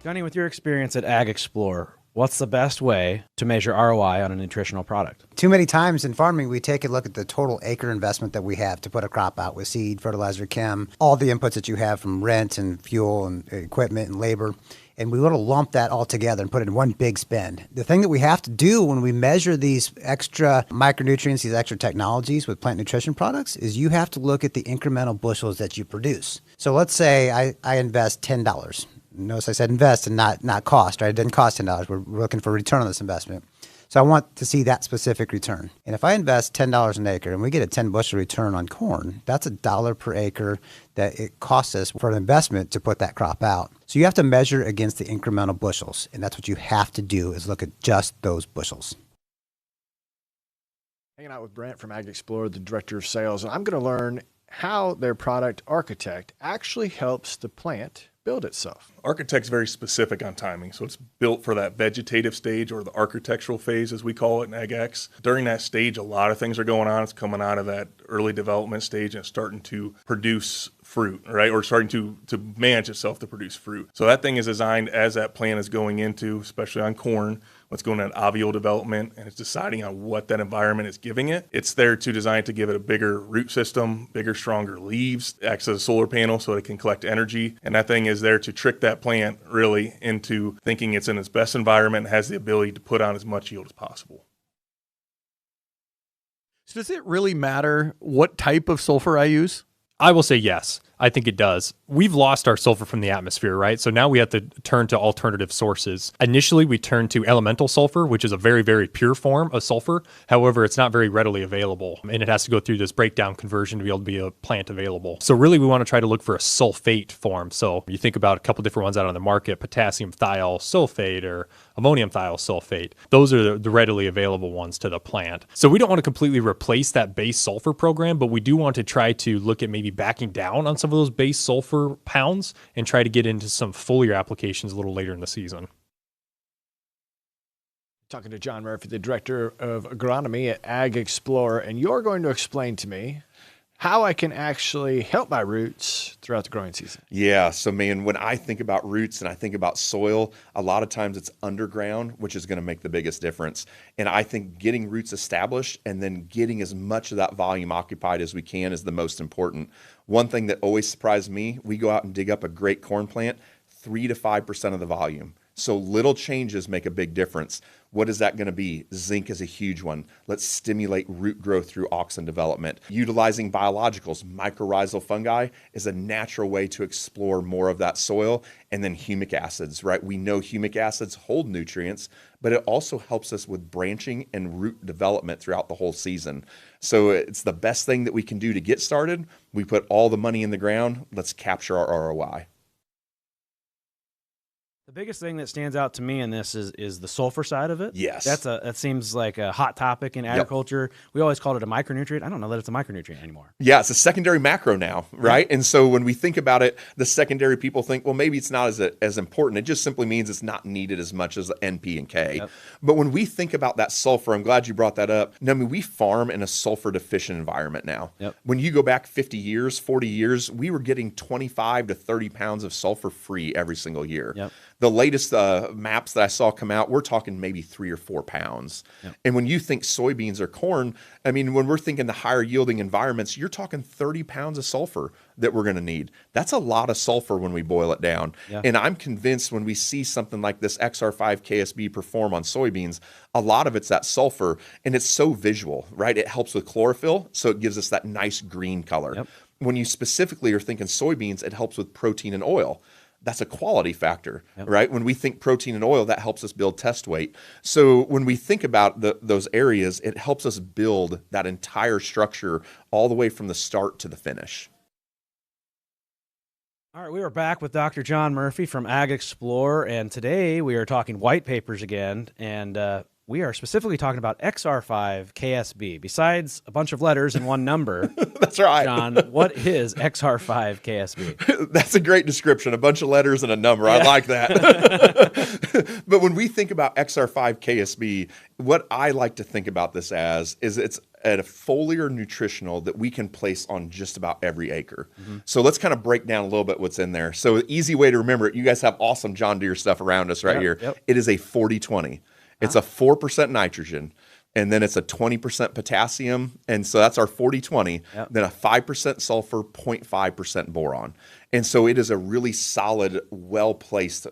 Gunny, with your experience at Ag Explorer, what's the best way to measure ROI on a nutritional product? Too many times in farming, we take a look at the total acre investment that we have to put a crop out with seed, fertilizer, chem, all the inputs that you have from rent and fuel and equipment and labor. And we want to lump that all together and put it in one big spend. The thing that we have to do when we measure these extra micronutrients, these extra technologies with plant nutrition products, is you have to look at the incremental bushels that you produce. So let's say I invest $10. Notice I said invest and not cost, right? It didn't cost $10. We're looking for return on this investment. So I want to see that specific return. And if I invest $10 an acre and we get a 10 bushel return on corn, that's $1 per acre that it costs us for an investment to put that crop out. So you have to measure against the incremental bushels. And that's what you have to do, is look at just those bushels. Hanging out with Brent from Ag Explorer, the director of sales, and I'm going to learn how their product architect actually helps the plant build itself. Architect's very specific on timing, so it's built for that vegetative stage, or the architectural phase as we call it in AgX. During that stage, a lot of things are going on. It's coming out of that early development stage and it's starting to produce fruit, right? Or starting to manage itself to produce fruit. So that thing is designed as that plant is going into, especially on corn, what's going on ovule development, and it's deciding on what that environment is giving it. It's there to design to give it a bigger root system, bigger, stronger leaves, acts as a solar panel so it can collect energy. And that thing is there to trick that plant really into thinking it's in its best environment and has the ability to put on as much yield as possible. So does it really matter what type of sulfur I use? I will say yes. I think it does. We've lost our sulfur from the atmosphere, right? So now we have to turn to alternative sources. Initially, we turned to elemental sulfur, which is a very, very pure form of sulfur. However, it's not very readily available, and it has to go through this breakdown conversion to be able to be a plant available. So really, we want to try to look for a sulfate form. So you think about a couple different ones out on the market, potassium thiosulfate or ammonium thiosulfate. Those are the readily available ones to the plant. So we don't want to completely replace that base sulfur program, but we do want to try to look at maybe backing down on some of those base sulfur pounds and try to get into some foliar applications a little later in the season. Talking to John Murphy, the director of agronomy at Ag Explorer, and you're going to explain to me how I can actually help my roots throughout the growing season. Yeah, so man, when I think about roots and I think about soil, a lot of times it's underground, which is going to make the biggest difference. And I think getting roots established and then getting as much of that volume occupied as we can is the most important. One thing that always surprised me, we go out and dig up a great corn plant, 3 to 5% of the volume. So little changes make a big difference. What is that going to be? Zinc is a huge one. Let's stimulate root growth through auxin development. Utilizing biologicals, mycorrhizal fungi is a natural way to explore more of that soil. And then humic acids, right? We know humic acids hold nutrients, but it also helps us with branching and root development throughout the whole season. So it's the best thing that we can do to get started. We put all the money in the ground. Let's capture our ROI. The biggest thing that stands out to me in this is the sulfur side of it. Yes. That seems like a hot topic in agriculture. Yep. We always called it a micronutrient. I don't know that it's a micronutrient anymore. Yeah, it's a secondary macro now, right? And so when we think about it, the secondary people think, well, maybe it's not as important. It just simply means it's not needed as much as N, P, and K. Yep. But when we think about that sulfur, I'm glad you brought that up. I mean, we farm in a sulfur deficient environment now. Yep. When you go back 50 years, 40 years, we were getting 25 to 30 pounds of sulfur free every single year. Yep. The latest maps that I saw come out, we're talking maybe 3 or 4 pounds. Yep. And when you think soybeans or corn, I mean, when we're thinking the higher yielding environments, you're talking 30 pounds of sulfur that we're going to need. That's a lot of sulfur when we boil it down. Yeah. And I'm convinced when we see something like this XR5 KSB perform on soybeans, a lot of it's that sulfur, and it's so visual, right? It helps with chlorophyll, so it gives us that nice green color. Yep. When you specifically are thinking soybeans, it helps with protein and oil. That's a quality factor, yep. Right? When we think protein and oil, that helps us build test weight. So when we think about those areas, it helps us build that entire structure all the way from the start to the finish. All right, we are back with Dr. John Murphy from Ag Explorer, and today we are talking white papers again, and we are specifically talking about XR5 KSB. Besides a bunch of letters and one number, that's right. John, what is XR5 KSB? That's a great description. A bunch of letters and a number. Yeah. I like that. But when we think about XR5 KSB, what I like to think about this as is it's at a foliar nutritional that we can place on just about every acre. So let's kind of break down a little bit what's in there. So easy way to remember it, you guys have awesome John Deere stuff around us right here. Yep. It is a 40-20. It's a 4% nitrogen, and then it's a 20% potassium. And so that's our 40-20, then a 5% sulfur, 0.5% boron. And so it is a really solid, well-placed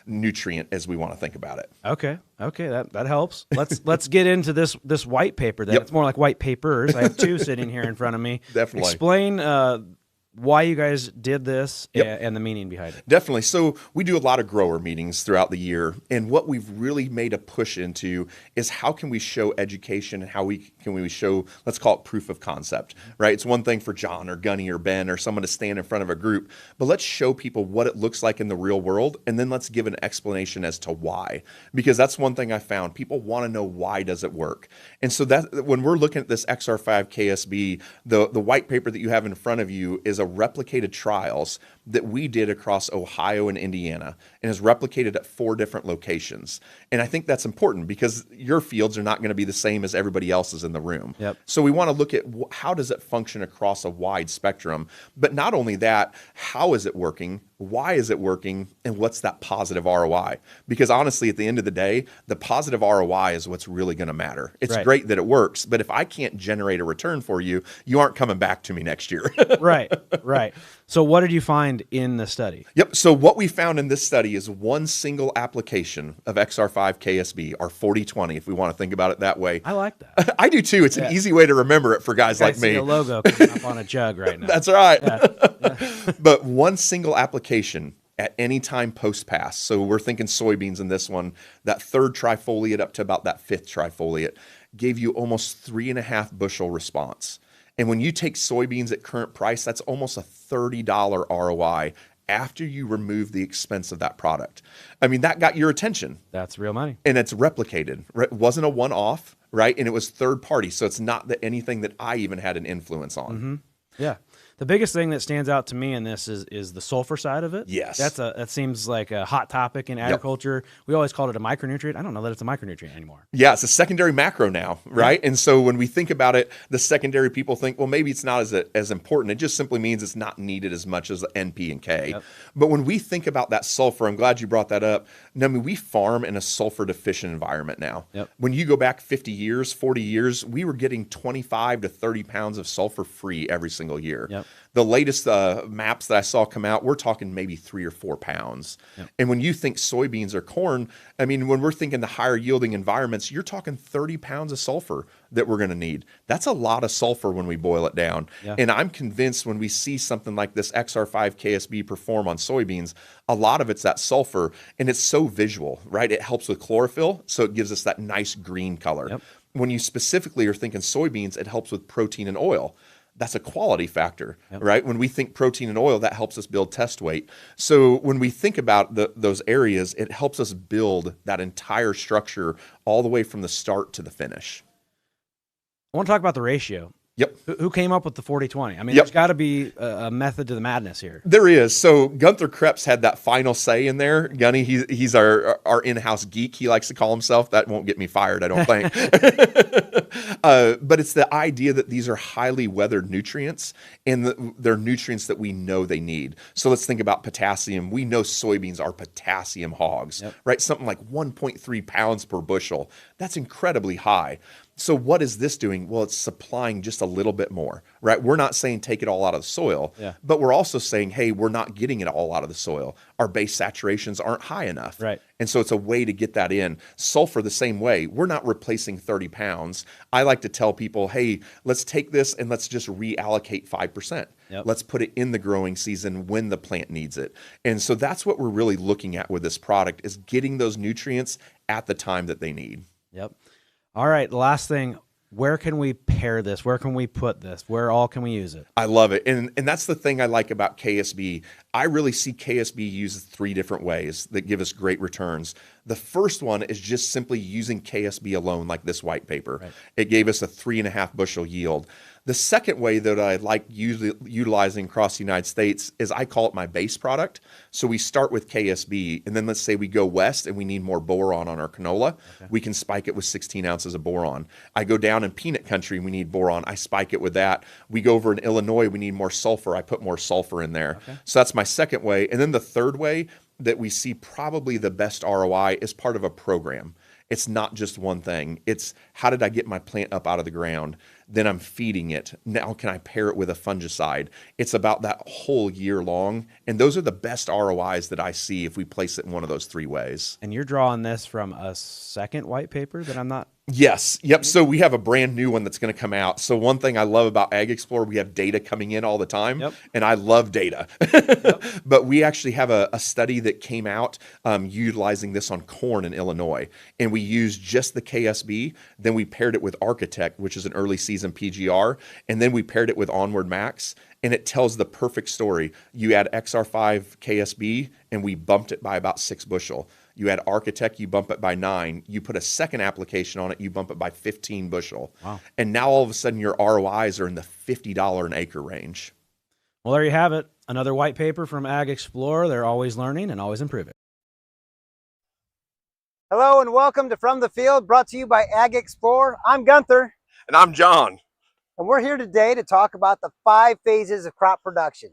nutrient as we want to think about it. Okay, that helps. Let's get into this white paper. Then it's more like white papers. I have two sitting here in front of me. Definitely. Explain why you guys did this and the meaning behind it. Definitely. So we do a lot of grower meetings throughout the year, and what we've really made a push into is how can we show education and how can we show, let's call it proof of concept, right? It's one thing for John or Gunny or Ben or someone to stand in front of a group, but let's show people what it looks like in the real world, and then let's give an explanation as to why. Because that's one thing I found. People want to know, why does it work? And so that when we're looking at this XR5 KSB, the white paper that you have in front of you is a replicated trials that we did across Ohio and Indiana, and is replicated at 4 different locations. And I think that's important because your fields are not going to be the same as everybody else's in the room. So we want to look at how does it function across a wide spectrum, but not only that, how is it working? Why is it working? And what's that positive ROI? Because honestly, at the end of the day, the positive ROI is what's really going to matter. It's great that it works, but if I can't generate a return for you, you aren't coming back to me next year. Right. So what did you find in the study? Yep. So what we found in this study is one single application of XR5 KSB, our 40-20, if we want to think about it that way. I like that. I do too. It's an easy way to remember it for guys like me. The logo coming up on a jug right now. That's right. But one single application at any time post-pass. So we're thinking soybeans in this one, that 3rd trifoliate up to about that 5th trifoliate gave you almost 3.5 bushel response. And when you take soybeans at current price, that's almost a $30 ROI after you remove the expense of that product. I mean, that got your attention. That's real money. And it's replicated. It wasn't a one-off, right? And it was third party. So it's not anything that I even had an influence on. Yeah. The biggest thing that stands out to me in this is the sulfur side of it. Yes. That seems like a hot topic in agriculture. We always called it a micronutrient. I don't know that it's a micronutrient anymore. Yeah, it's a secondary macro now, right? And so when we think about it, the secondary people think, well, maybe it's not as important. It just simply means it's not needed as much as NP and K. But when we think about that sulfur, I'm glad you brought that up. I mean, we farm in a sulfur deficient environment now. When you go back 50 years, 40 years, we were getting 25 to 30 pounds of sulfur free every single year. The latest maps that I saw come out, we're talking maybe 3 or 4 pounds. And when you think soybeans or corn, I mean, when we're thinking the higher yielding environments, you're talking 30 pounds of sulfur that we're going to need. That's a lot of sulfur when we boil it down. And I'm convinced when we see something like this XR5 KSB perform on soybeans, a lot of it's that sulfur, and it's so visual, right? It helps with chlorophyll, so it gives us that nice green color. When you specifically are thinking soybeans, it helps with protein and oil. That's a quality factor, right? When we think protein and oil, that helps us build test weight. So when we think about those areas, it helps us build that entire structure all the way from the start to the finish. I want to talk about the ratio. Who came up with the 40-20? I mean, there's got to be a method to the madness here. There is. So Gunther Kreps had that final say in there. Gunny, he's our in-house geek. He likes to call himself. That won't get me fired, I don't think. But it's the idea that these are highly weathered nutrients, and they're nutrients that we know they need. So let's think about potassium. We know soybeans are potassium hogs, right? Something like 1.3 pounds per bushel. That's incredibly high. So what is this doing? Well, it's supplying just a little bit more, right? We're not saying take it all out of the soil, but we're also saying, hey, we're not getting it all out of the soil. Our base saturations aren't high enough. And so it's a way to get that in. Sulfur the same way. We're not replacing 30 pounds. I like to tell people, hey, let's take this and let's just reallocate 5%. Let's put it in the growing season when the plant needs it. And so that's what we're really looking at with this product, is getting those nutrients at the time that they need. All right, the last thing, where can we pair this? Where can we put this? Where all can we use it? I love it. And that's the thing I like about KSB. I really see KSB used 3 different ways that give us great returns. The first one is just simply using KSB alone, like this white paper. It gave us a 3.5 bushel yield. The second way that I like utilizing across the United States is I call it my base product. So we start with KSB, and then let's say we go west and we need more boron on our canola. We can spike it with 16 ounces of boron. I go down in peanut country and we need boron. I spike it with that. We go over in Illinois, we need more sulfur. I put more sulfur in there. So that's my second way. And then the third way that we see probably the best ROI is part of a program. It's not just one thing. It's how did I get my plant up out of the ground? Then I'm feeding it. Now can I pair it with a fungicide? It's about that whole year long. And those are the best ROIs that I see if we place it in one of those three ways. And you're drawing this from a second white paper that I'm not... Yes. Yep. So we have a brand new one that's going to come out. So one thing I love about Ag Explorer, we have data coming in all the time. And I love data. But we actually have a study that came out utilizing this on corn in Illinois. And we used just the KSB. Then we paired it with Architect, which is an early season PGR. And then we paired it with Onward Max. And it tells the perfect story. You add XR5 KSB, and we bumped it by about 6 bushel. You add Architect, you bump it by 9. You put a second application on it, you bump it by 15 bushel. Wow. And now all of a sudden your ROIs are in the $50 an acre range. Well, there you have it. Another white paper from Ag Explorer. They're always learning and always improving. Hello and welcome to From the Field, brought to you by Ag Explorer. I'm Gunther. And I'm John. And we're here today to talk about the 5 phases of crop production.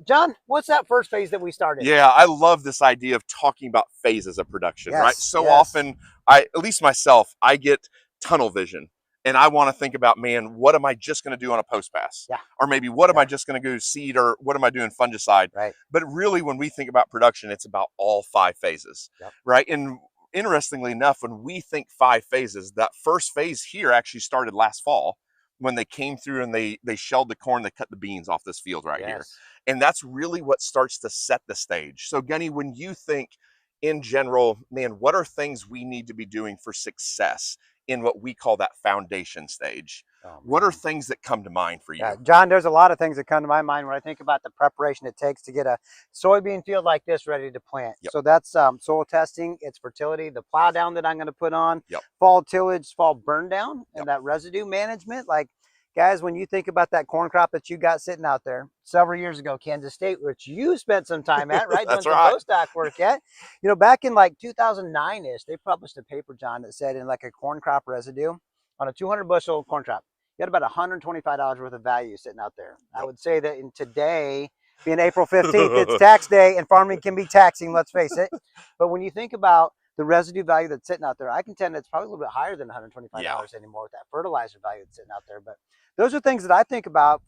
John, what's that first phase that we started? Yeah, I love this idea of talking about phases of production, right? So often, at least myself, I get tunnel vision. And I want to think about, man, what am I just going to do on a post pass? Or maybe what am I just going to do seed, or what am I doing fungicide? But really, when we think about production, it's about all 5 phases, right? And interestingly enough, when we think 5 phases, that first phase here actually started last fall when they came through and they shelled the corn, they cut the beans off this field right here. And that's really what starts to set the stage. So Gunny, when you think in general, man, what are things we need to be doing for success in what we call that foundation stage? What are things that come to mind for you? John, there's a lot of things that come to my mind when I think about the preparation it takes to get a soybean field like this ready to plant. So that's soil testing, it's fertility, the plow down that I'm going to put on, fall tillage, fall burn down, and that residue management. Like, guys, when you think about that corn crop that you got sitting out there several years ago, Kansas State, which you spent some time at, right? That's doing some postdoc work at. You know, back in like 2009-ish, they published a paper, John, that said in like a corn crop residue on a 200 bushel corn crop, you had about $125 worth of value sitting out there. I would say that in today, being April 15th, it's tax day and farming can be taxing, let's face it. But when you think about the residue value that's sitting out there, I contend it's probably a little bit higher than $125 anymore with that fertilizer value that's sitting out there. But those are things that I think about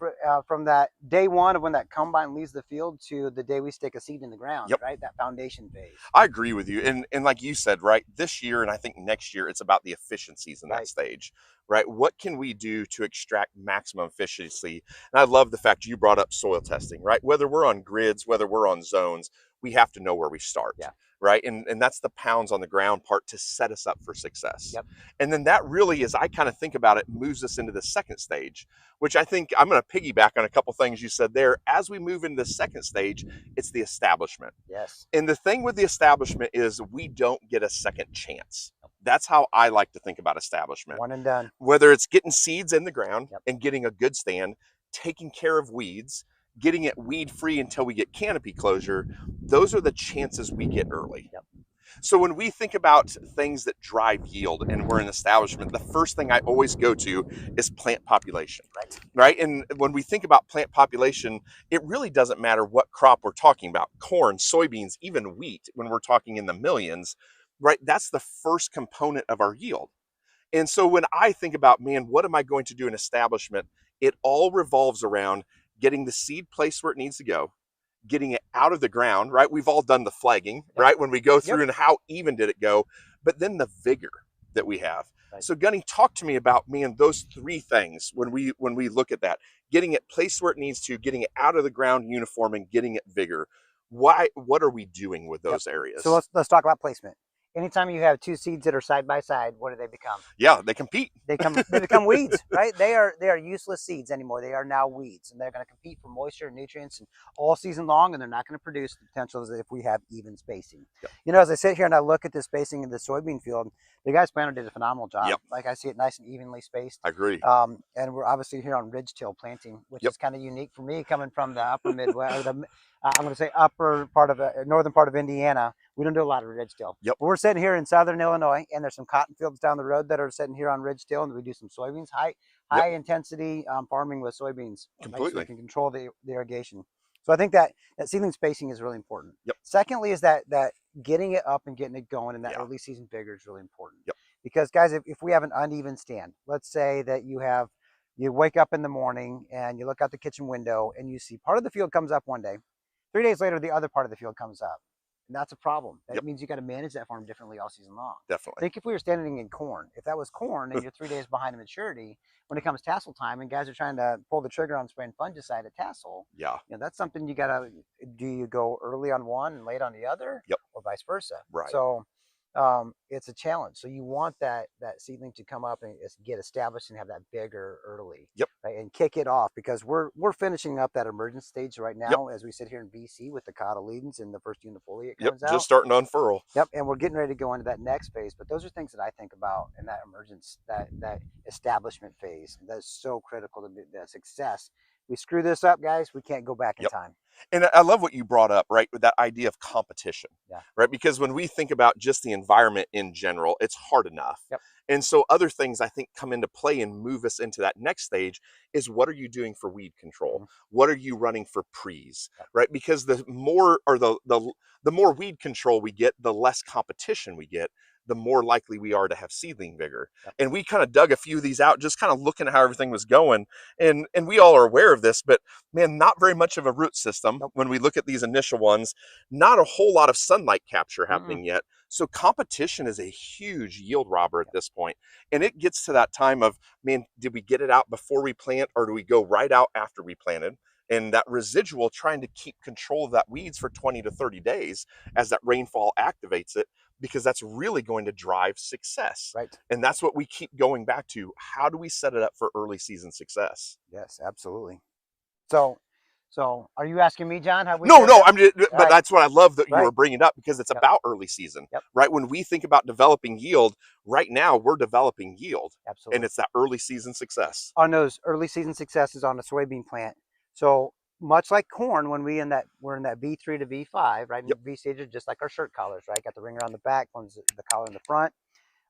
from that day one of when that combine leaves the field to the day we stick a seed in the ground, right? That foundation phase. I agree with you. And like you said, right, this year and I think next year, it's about the efficiencies in that stage, right? What can we do to extract maximum efficiency? And I love the fact you brought up soil testing, right? Whether we're on grids, whether we're on zones, we have to know where we start. Right. And that's the pounds on the ground part to set us up for success. And then that really, as I kind of think about it, moves us into the second stage, which I think I'm going to piggyback on a couple things you said there. As we move into the second stage, it's the establishment. And the thing with the establishment is we don't get a second chance. That's how I like to think about establishment. One and done. Whether it's getting seeds in the ground and getting a good stand, taking care of weeds, getting it weed free until we get canopy closure, those are the chances we get early. So when we think about things that drive yield and we're an establishment, the first thing I always go to is plant population, right? And when we think about plant population, it really doesn't matter what crop we're talking about, corn, soybeans, even wheat, when we're talking in the millions, right? That's the first component of our yield. And so when I think about, man, what am I going to do in establishment? It all revolves around getting the seed placed where it needs to go, getting it out of the ground, right? We've all done the flagging, right? When we go through and how even did it go, but then the vigor that we have. So Gunny, talk to me about, man, those 3 things when we look at that, getting it placed where it needs to, getting it out of the ground uniform, and getting it vigor. What are we doing with those areas? So let's talk about placement. anytime you have two seeds that are side by side, what do they become? Yeah, they compete. They become weeds, right? They are useless seeds anymore. They are now weeds, and they're going to compete for moisture and nutrients and all season long, and they're not going to produce the potential as if we have even spacing. Yep. You know, as I sit here and I look at the spacing in the soybean field, the guys planter did a phenomenal job. Yep. Like I see it nice and evenly spaced. I agree. And we're obviously here on ridge-till planting, which Yep. is kind of unique for me coming from the upper Midwest, or the I'm going to say upper part of northern part of Indiana. We don't do a lot of ridge-till. Yep. But we're sitting here in southern Illinois, and there's some cotton fields down the road that are sitting here on ridge-till, and we do some soybeans, high intensity farming with soybeans. Completely. So we can control the irrigation. So I think that seedling spacing is really important. Yep. Secondly is that getting it up and getting it going, and that early season vigor is really important. Yep. Because guys, if we have an uneven stand, let's say that you wake up in the morning and you look out the kitchen window and you see part of the field comes up one day. 3 days later, the other part of the field comes up. And that's a problem. That means you got to manage that farm differently all season long. Definitely. Think if we were standing in corn. If that was corn and you're 3 days behind in maturity, when it comes tassel time and guys are trying to pull the trigger on spraying fungicide at tassel, Yeah. you know, that's something you got to, do you go early on one and late on the other? Yep. Or vice versa? Right. So it's a challenge. So you want that seedling to come up and get established and have that vigor early. Yep. Right, and kick it off, because we're finishing up that emergence stage right now as we sit here in BC with the cotyledons and the first unifoliate comes out. Just starting to unfurl. Yep, and we're getting ready to go into that next phase. But those are things that I think about in that emergence, that establishment phase. That's so critical to the success. We screw this up, guys, we can't go back in time. And I love what you brought up, right, with that idea of competition, right? Because when we think about just the environment in general, it's hard enough. Yep. And so other things I think come into play and move us into that next stage is, what are you doing for weed control? Mm-hmm. What are you running for pre's, right? Because the more, or the more weed control we get, the less competition we get, the more likely we are to have seedling vigor. And we kind of dug a few of these out, just kind of looking at how everything was going. And we all are aware of this, but man, not very much of a root system. When we look at these initial ones, not a whole lot of sunlight capture happening yet. So competition is a huge yield robber at this point. And it gets to that time of, man, did we get it out before we plant, or do we go right out after we planted? And that residual, trying to keep control of that weeds for 20 to 30 days as that rainfall activates it, because that's really going to drive success. Right. And that's what we keep going back to. How do we set it up for early season success? Yes, absolutely. So are you asking me, John? How we No, I'm just, but that's what I love that you were bringing up, because it's about early season, right? When we think about developing yield, right now we're developing yield. Absolutely. And it's that early season success. On those early season successes on a soybean plant. So much like corn, when we're in that V3 to V5, right? And V stages, just like our shirt collars, right? Got the ring around the back, one's the collar in the front.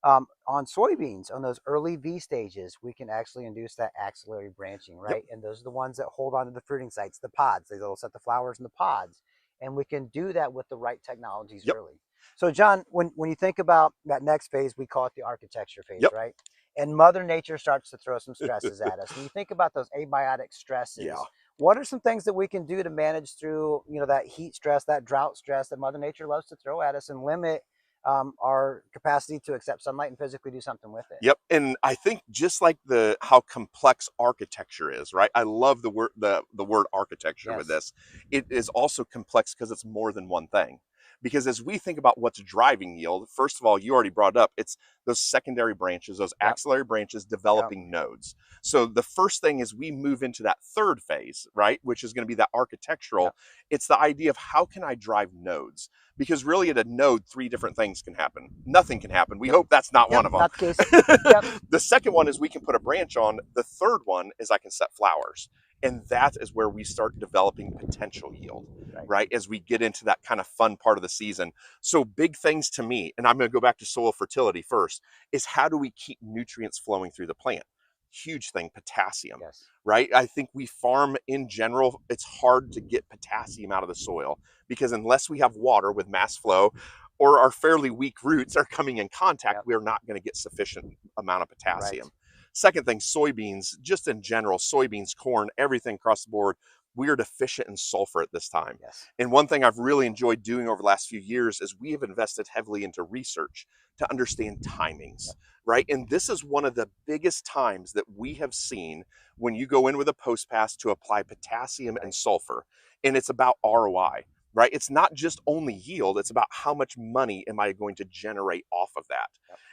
On soybeans, on those early V stages, we can actually induce that axillary branching, right? And those are the ones that hold on to the fruiting sites, the pods. They'll set the flowers in the pods. And we can do that with the right technologies early. So John, when you think about that next phase, we call it the architecture phase, right? And Mother Nature starts to throw some stresses at us. When you think about those abiotic stresses, what are some things that we can do to manage through, you know, that heat stress, that drought stress that Mother Nature loves to throw at us, and limit our capacity to accept sunlight and physically do something with it? Yep. And I think just like how complex architecture is, right? I love the word architecture with this. It is also complex because it's more than one thing. Because as we think about what's driving yield, first of all, you already brought it up, it's those secondary branches, those axillary branches developing nodes. So the first thing is we move into that third phase, right? Which is going to be that architectural. It's the idea of, how can I drive nodes? Because really at a node, 3 different things can happen. Nothing can happen. We hope that's not one of them. Not the case. The second one is we can put a branch on. The third one is I can set flowers. And that is where we start developing potential yield, right? As we get into that kind of fun part of the season. So big things to me, and I'm going to go back to soil fertility first, is how do we keep nutrients flowing through the plant? Huge thing, potassium, right? I think we farm in general, it's hard to get potassium out of the soil, because unless we have water with mass flow, or our fairly weak roots are coming in contact, we're not going to get sufficient amount of potassium. Second thing, soybeans, just in general, soybeans, corn, everything across the board, we are deficient in sulfur at this time. And one thing I've really enjoyed doing over the last few years is we have invested heavily into research to understand timings, right? And this is one of the biggest times that we have seen when you go in with a post pass to apply potassium and sulfur. And it's about ROI. right? It's not just only yield, it's about how much money am I going to generate off of that.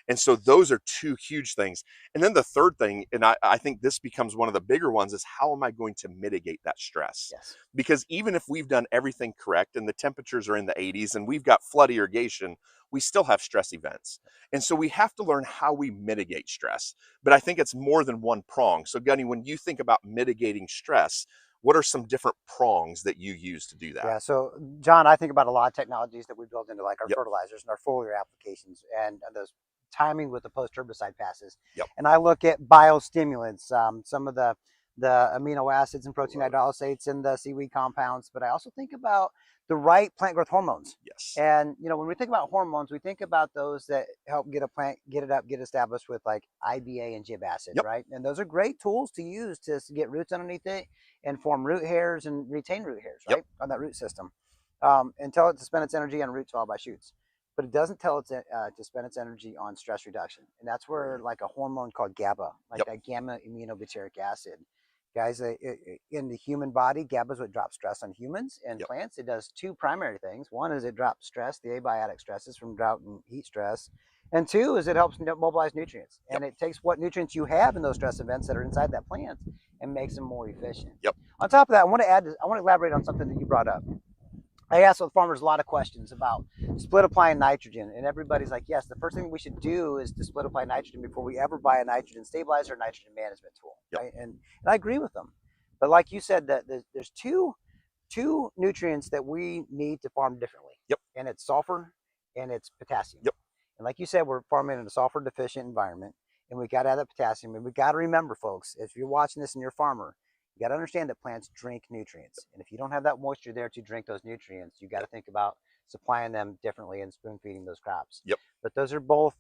And so those are two huge things. And then the third thing, and I think this becomes one of the bigger ones, is how am I going to mitigate that stress? Yes. Because even if we've done everything correct and the temperatures are in the 80s and we've got flood irrigation, we still have stress events. And so we have to learn how we mitigate stress. But I think it's more than one prong. So Gunny, when you think about mitigating stress, what are some different prongs that you use to do that? Yeah, so John, I think about a lot of technologies that we build into like our Yep. fertilizers and our foliar applications and those timing with the post-herbicide passes. Yep. And I look at biostimulants, some of the amino acids and protein hydrolysates and the seaweed compounds, but I also think about the right plant growth hormones. Yes. And you know, when we think about hormones, we think about those that help get a plant get established with like IBA and gib acid, Yep. right? And those are great tools to use to get roots underneath it and form root hairs and retain root hairs, right, on that root system. And tell it to spend its energy on roots followed by shoots. But it doesn't tell it to spend its energy on stress reduction. And that's where like a hormone called GABA, like that gamma aminobutyric acid. Guys, in the human body, GABA is what drops stress on humans and plants. It does two primary things. One is it drops stress, the abiotic stresses from drought and heat stress. And two is it helps mobilize nutrients. And it takes what nutrients you have in those stress events that are inside that plant and makes them more efficient. On top of that, I want to elaborate on something that you brought up. I asked the farmers a lot of questions about split applying nitrogen, and everybody's like, yes, the first thing we should do is to split apply nitrogen before we ever buy a nitrogen stabilizer or nitrogen management tool. Right? And I agree with them. But like you said, that there's two nutrients that we need to farm differently. And it's sulfur and it's potassium. And like you said, we're farming in a sulfur deficient environment, and we got to have that potassium. And we got to remember, folks, if you're watching this and you're a farmer, you got to understand that plants drink nutrients. And if you don't have that moisture there to drink those nutrients, you got to think about supplying them differently and spoon feeding those crops. But those are both,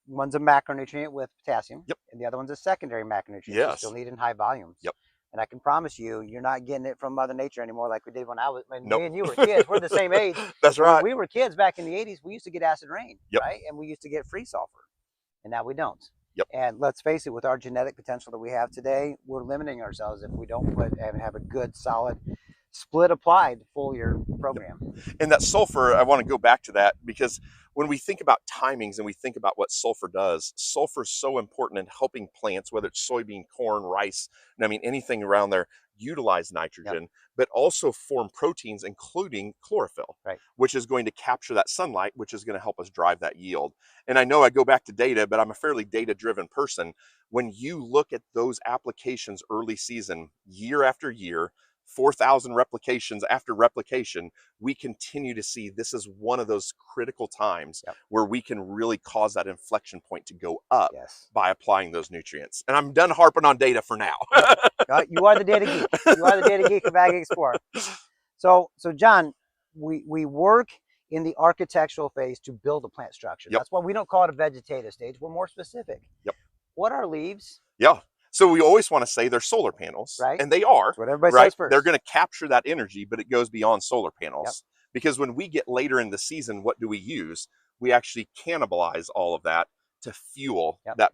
one's a macronutrient with potassium, and the other one's a secondary macronutrient. You still need in high volumes. And I can promise you, you're not getting it from Mother Nature anymore like we did when me and you were kids. We're the same age. That's right. When we were kids back in the 80s, we used to get acid rain, right? And we used to get free sulfur. And now we don't. And let's face it, with our genetic potential that we have today, we're limiting ourselves if we don't have a good, solid, split applied foliar program. And that sulfur, I want to go back to that because when we think about timings and we think about what sulfur does, sulfur is so important in helping plants, whether it's soybean, corn, rice, and I mean anything around there, utilize nitrogen, but also form proteins, including chlorophyll, which is going to capture that sunlight, which is going to help us drive that yield. And I know I go back to data, but I'm a fairly data-driven person. When you look at those applications early season, year after year, 4,000 replications after replication, we continue to see this is one of those critical times where we can really cause that inflection point to go up by applying those nutrients. And I'm done harping on data for now. You are the data geek. You are the data geek of Ag Explorer. So John, we work in the architectural phase to build a plant structure. That's why we don't call it a vegetative stage. We're more specific. What are leaves? So we always want to say they're solar panels, and they are. That's what everybody says first. They're going to capture that energy, but it goes beyond solar panels. Because when we get later in the season, what do we use? We actually cannibalize all of that to fuel that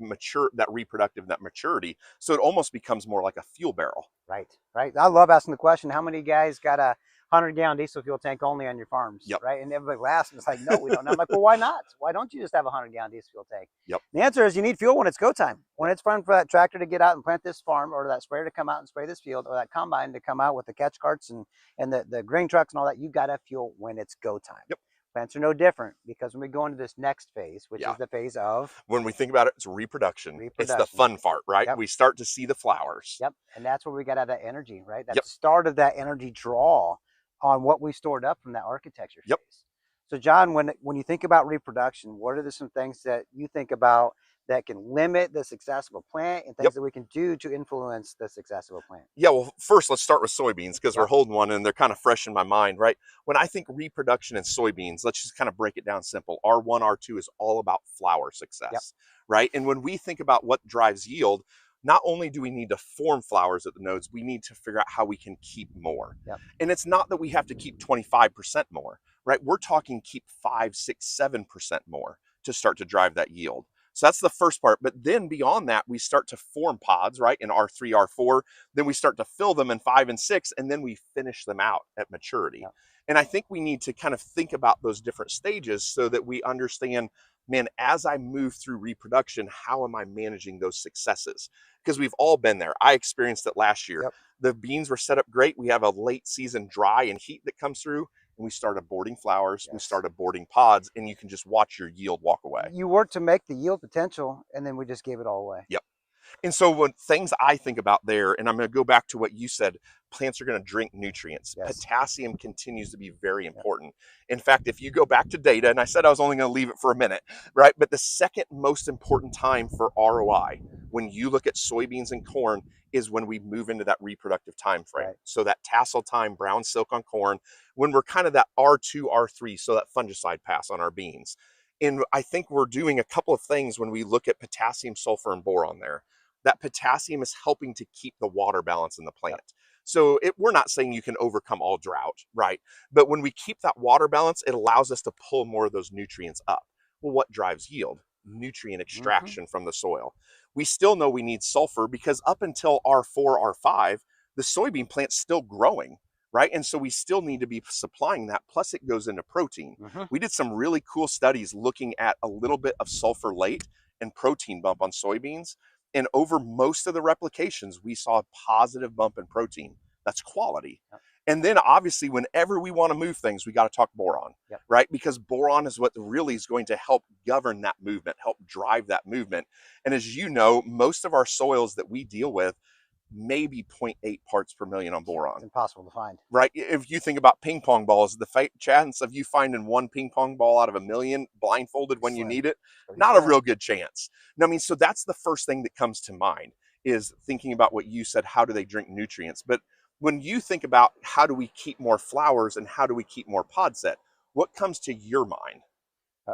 reproductive, that maturity. So it almost becomes more like a fuel barrel. Right. I love asking the question, how many guys got a 100-gallon diesel fuel tank only on your farms, right? And everybody laughs and it's like, no, we don't. And I'm like, well, why not? Why don't you just have a 100-gallon diesel fuel tank? The answer is you need fuel when it's go time. When it's fun for that tractor to get out and plant this farm, or that sprayer to come out and spray this field, or that combine to come out with the catch carts and the grain trucks and all that, you got to fuel when it's go time. Plants are no different, because when we go into this next phase, which is the phase of... When we think about it, it's reproduction. It's the fun part, right? We start to see the flowers. And that's where we got to have that energy, right? That's the start of that energy draw on what we stored up from that architecture phase. So John, when you think about reproduction, what are some things that you think about that can limit the success of a plant, and things that we can do to influence the success of a plant? Well, first let's start with soybeans, because we're holding one and they're kind of fresh in my mind, right? When I think reproduction in soybeans, let's just kind of break it down simple. R1, R2 is all about flower success, right? And when we think about what drives yield, not only do we need to form flowers at the nodes, we need to figure out how we can keep more. And it's not that we have to keep 25% more, right? We're talking keep 5, 6, 7% more to start to drive that yield. So that's the first part. But then beyond that, we start to form pods, right, in R3, R4. Then we start to fill them in 5 and 6, and then we finish them out at maturity. Yeah. And I think we need to kind of think about those different stages so that we understand, man, as I move through reproduction, how am I managing those successes? Because we've all been there. I experienced it last year. Yep. The beans were set up great. We have a late season dry and heat that comes through, and we start aborting flowers, we start aborting pods, and you can just watch your yield walk away. You work to make the yield potential, and then we just gave it all away. Yep. And so when things I think about there, and I'm going to go back to what you said, plants are going to drink nutrients. Yes. Potassium continues to be very important. In fact, if you go back to data, and I said I was only going to leave it for a minute, right? But the second most important time for ROI, when you look at soybeans and corn, is when we move into that reproductive time frame. Right. So that tassel time, brown silk on corn, when we're kind of that R2, R3, so that fungicide pass on our beans. And I think we're doing a couple of things when we look at potassium, sulfur, and boron there. That potassium is helping to keep the water balance in the plant. So we're not saying you can overcome all drought, right? But when we keep that water balance, it allows us to pull more of those nutrients up. Well, what drives yield? Nutrient extraction from the soil. We still know we need sulfur because up until R4, R5, the soybean plant's still growing, right? And so we still need to be supplying that. Plus it goes into protein. We did some really cool studies looking at a little bit of sulfur late and protein bump on soybeans. And over most of the replications, we saw a positive bump in protein. That's quality. And then obviously, whenever we want to move things, we got to talk boron, right? Because boron is what really is going to help govern that movement, help drive that movement. And as you know, most of our soils that we deal with, maybe 0.8 parts per million on boron. It's impossible to find. Right? If you think about ping pong balls, the chance of you finding one ping pong ball out of a million blindfolded when you need it, not a real good chance. No, I mean, so that's the first thing that comes to mind is thinking about what you said, how do they drink nutrients? But when you think about how do we keep more flowers and how do we keep more pod set, what comes to your mind?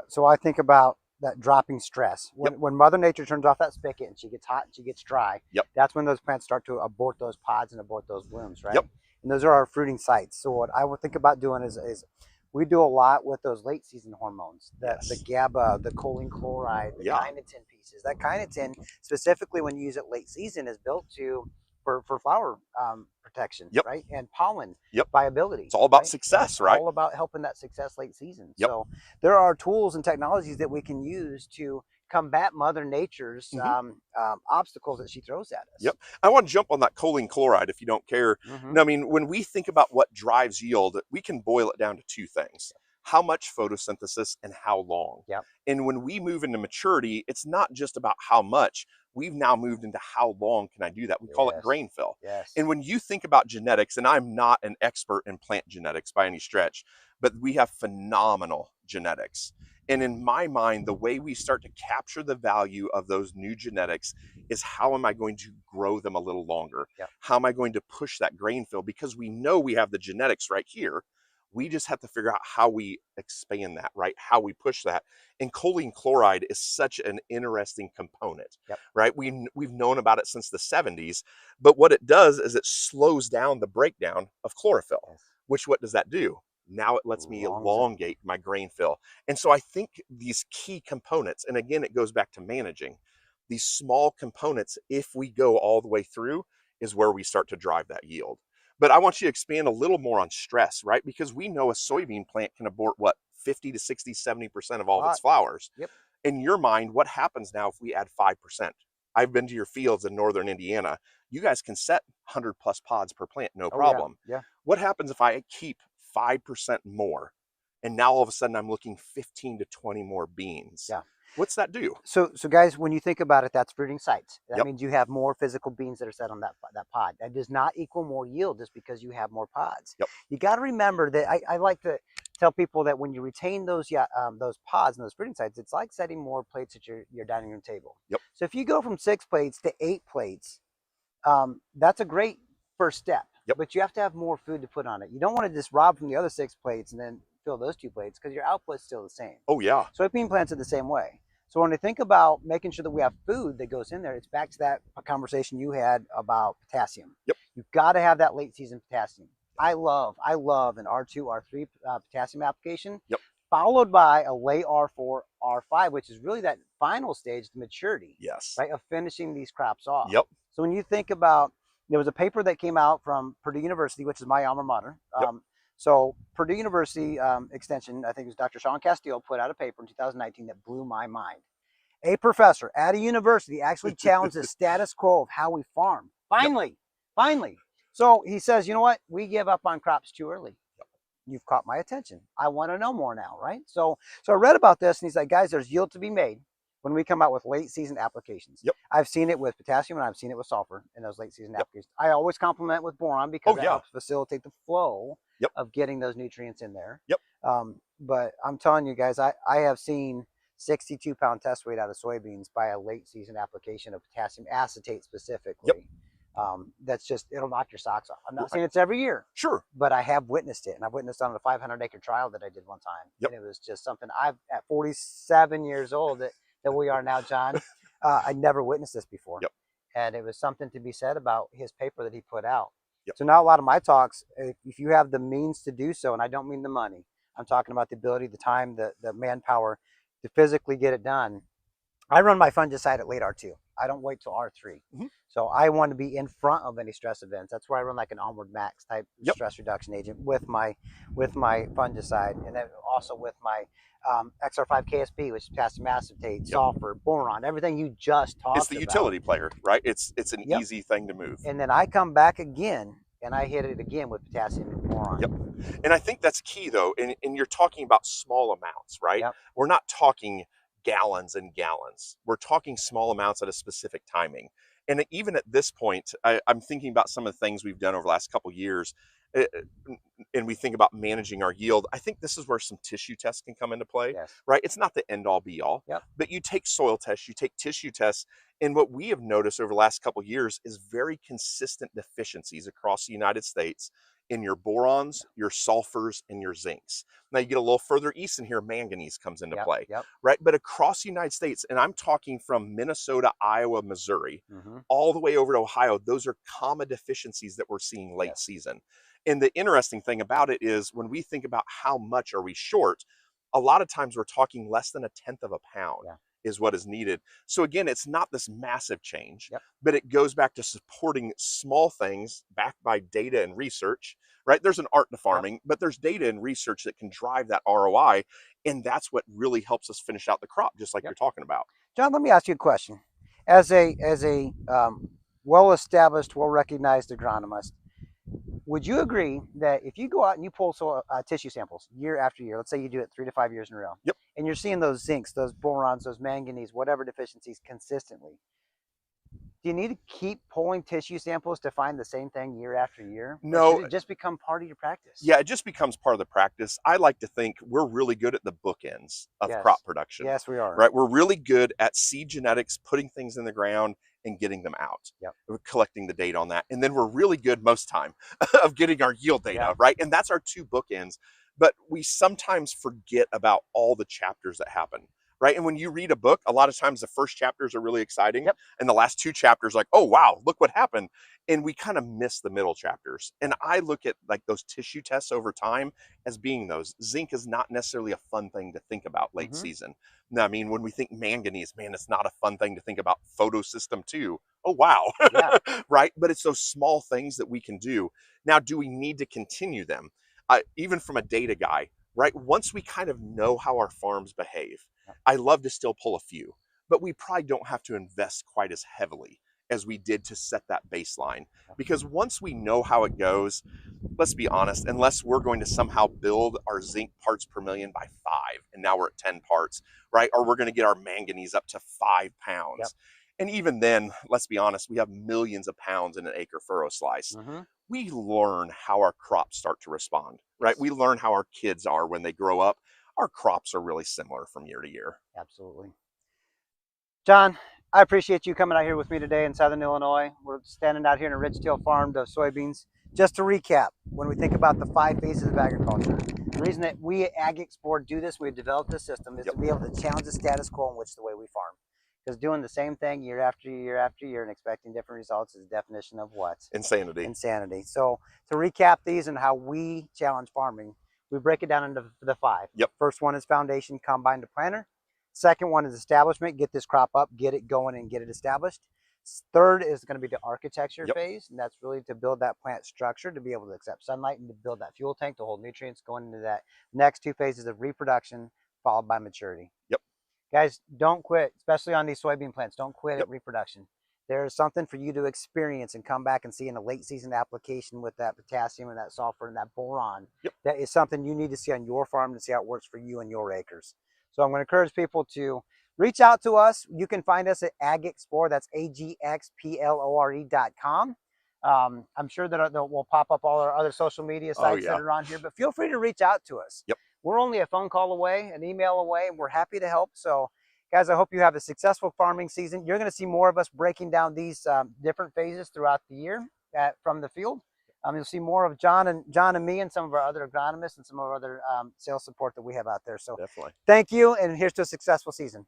So I think about that dropping stress. When Mother Nature turns off that spigot and she gets hot and she gets dry, that's when those plants start to abort those pods and abort those blooms, right? And those are our fruiting sites. So what I would think about doing is we do a lot with those late season hormones, the GABA, the choline chloride, the kinetin pieces. That kinetin, specifically when you use it late season, is built for flower protection, right? And pollen viability. It's all about success, right? All about helping that success late season. So there are tools and technologies that we can use to combat Mother Nature's obstacles that she throws at us. I want to jump on that choline chloride if you don't care. No, I mean, when we think about what drives yield, we can boil it down to two things. How much photosynthesis and how long. And when we move into maturity, it's not just about how much. We've now moved into how long can I do that? We call it grain fill. And when you think about genetics, and I'm not an expert in plant genetics by any stretch, but we have phenomenal genetics. And in my mind, the way we start to capture the value of those new genetics is how am I going to grow them a little longer? How am I going to push that grain fill? Because we know we have the genetics right here. We just have to figure out how we expand that, right? How we push that. And choline chloride is such an interesting component, right? We've known about it since the 70s, but what it does is it slows down the breakdown of chlorophyll, which what does that do? Now it lets me elongate my grain fill. And so I think these key components, and again, it goes back to managing these small components, if we go all the way through, is where we start to drive that yield. But I want you to expand a little more on stress, right? Because we know a soybean plant can abort what, 50 to 60, 70% of all of its flowers. In your mind, what happens now if we add 5%? I've been to your fields in northern Indiana. You guys can set 100 plus pods per plant, no problem. What happens if I keep 5% more? And now all of a sudden I'm looking 15 to 20 more beans. What's that do? So guys, when you think about it, that's fruiting sites. That means you have more physical beans that are set on that pod. That does not equal more yield just because you have more pods. You got to remember that I like to tell people that when you retain those pods and those fruiting sites, it's like setting more plates at your dining room table. So if you go from 6 plates to 8 plates, that's a great first step. But you have to have more food to put on it. You don't want to just rob from the other 6 plates and then fill those 2 plates because your output's still the same. Soybean plants are the same way. So when I think about making sure that we have food that goes in there, it's back to that conversation you had about potassium. You've got to have that late season potassium. I love an R2, R3 potassium application. followed by a late R4, R5, which is really that final stage, the maturity, Yes. right, of finishing these crops off. Yep. So when you think about, there was a paper that came out from Purdue University, which is my alma mater. Yep. So Purdue University Extension, I think it was Dr. Sean Castillo, put out a paper in 2019 that blew my mind. A professor at a university actually challenged the status quo of how we farm. Finally. So he says, you know what? We give up on crops too early. You've caught my attention. I want to know more now, right? So I read about this, and he's like, guys, there's yield to be made when we come out with late season applications. Yep. I've seen it with potassium and I've seen it with sulfur in those late season applications. I always complement with boron because it helps facilitate the flow of getting those nutrients in there. Yep. But I'm telling you guys, I have seen 62-pound test weight out of soybeans by a late season application of potassium acetate specifically. That's just, it'll knock your socks off. I'm not saying it's every year. Sure. But I have witnessed it, and I've witnessed on a 500-acre trial that I did one time. Yep. And it was just something at 47 years old that we are now, John, I never witnessed this before. Yep. And it was something to be said about his paper that he put out. Yep. So now a lot of my talks, if you have the means to do so, and I don't mean the money, I'm talking about the ability, the time, the manpower to physically get it done. I run my fungicide at late R2. I don't wait till R3. So I want to be in front of any stress events. That's where I run like an Onward Max type stress reduction agent with my fungicide, and then also with my XR5 KSP, which is potassium acetate, sulfur, boron, everything you just talked about. It's the utility player, right? It's an easy thing to move. And then I come back again and I hit it again with potassium and boron. Yep. And I think that's key though. And you're talking about small amounts, right? Yep. We're not talking gallons and gallons. We're talking small amounts at a specific timing. And even at this point, I'm thinking about some of the things we've done over the last couple of years, and we think about managing our yield. I think this is where some tissue tests can come into play, right? It's not the end all be all, but you take soil tests, you take tissue tests, and what we have noticed over the last couple of years is very consistent deficiencies across the United States in your borons, your sulfurs, and your zincs. Now you get a little further east in here, manganese comes into play, right? But across the United States, and I'm talking from Minnesota, Iowa, Missouri, all the way over to Ohio, those are common deficiencies that we're seeing late season. And the interesting thing about it is when we think about how much are we short, a lot of times we're talking less than 1/10 of a pound. Is what is needed. So again, it's not this massive change, but it goes back to supporting small things backed by data and research, right? There's an art to farming, but there's data and research that can drive that ROI. And that's what really helps us finish out the crop, just like you're talking about. John, let me ask you a question. As a well-established, well-recognized agronomist, would you agree that if you go out and you pull tissue samples year after year, let's say you do it 3 to 5 years in a row, and you're seeing those zincs, those borons, those manganese, whatever deficiencies consistently, do you need to keep pulling tissue samples to find the same thing year after year? No. Or should it just become part of your practice? Yeah, it just becomes part of the practice. I like to think we're really good at the bookends of crop production. Yes, we are. Right? We're really good at seed genetics, putting things in the ground and getting them out. We're collecting the data on that. And then we're really good most time of getting our yield data, right? And that's our 2 bookends. But we sometimes forget about all the chapters that happen, right? And when you read a book, a lot of times the first chapters are really exciting. And the last 2 chapters like, oh, wow, look what happened. And we kind of miss the middle chapters. And I look at like those tissue tests over time as being those. Zinc is not necessarily a fun thing to think about late season. Now, I mean, when we think manganese, man, it's not a fun thing to think about photosystem too. Oh, wow. Right? But it's those small things that we can do. Now, do we need to continue them? Even from a data guy, right? Once we kind of know how our farms behave, I love to still pull a few, but we probably don't have to invest quite as heavily as we did to set that baseline. Because once we know how it goes, let's be honest, unless we're going to somehow build our zinc parts per million by 5, and now we're at 10 parts, right? Or we're going to get our manganese up to 5 pounds. And even then, let's be honest, we have millions of pounds in an acre furrow slice. We learn how our crops start to respond, right? We learn how our kids are when they grow up. Our crops are really similar from year to year. Absolutely. John, I appreciate you coming out here with me today in Southern Illinois. We're standing out here in a ridge-tail farm of soybeans. Just to recap, when we think about the 5 phases of agriculture, the reason that we at Ag Explore do this, we've developed this system, is to be able to challenge the status quo in which the way we farm. Because doing the same thing year after year after year and expecting different results is the definition of what? Insanity. Insanity. So to recap these and how we challenge farming, We break it down into the 5. Yep. First one is foundation, combine to planter. Second one is establishment, get this crop up, get it going and get it established. Third is going to be the architecture phase, and that's really to build that plant structure to be able to accept sunlight and to build that fuel tank to hold nutrients going into that. Next 2 phases of reproduction followed by maturity. Yep. Guys, don't quit, especially on these soybean plants. Don't quit at reproduction. There's something for you to experience and come back and see in a late season application with that potassium and that sulfur and that boron. That is something you need to see on your farm to see how it works for you and your acres. So I'm going to encourage people to reach out to us. You can find us at AgExplore. That's AGXPLORE.com. I'm sure that we'll pop up all our other social media sites that are on here, but feel free to reach out to us. We're only a phone call away, an email away, and we're happy to help. So guys, I hope you have a successful farming season. You're going to see more of us breaking down these different phases throughout the year from the field. You'll see more of John and me and some of our other agronomists and some of our other sales support that we have out there. So definitely. Thank you, and here's to a successful season.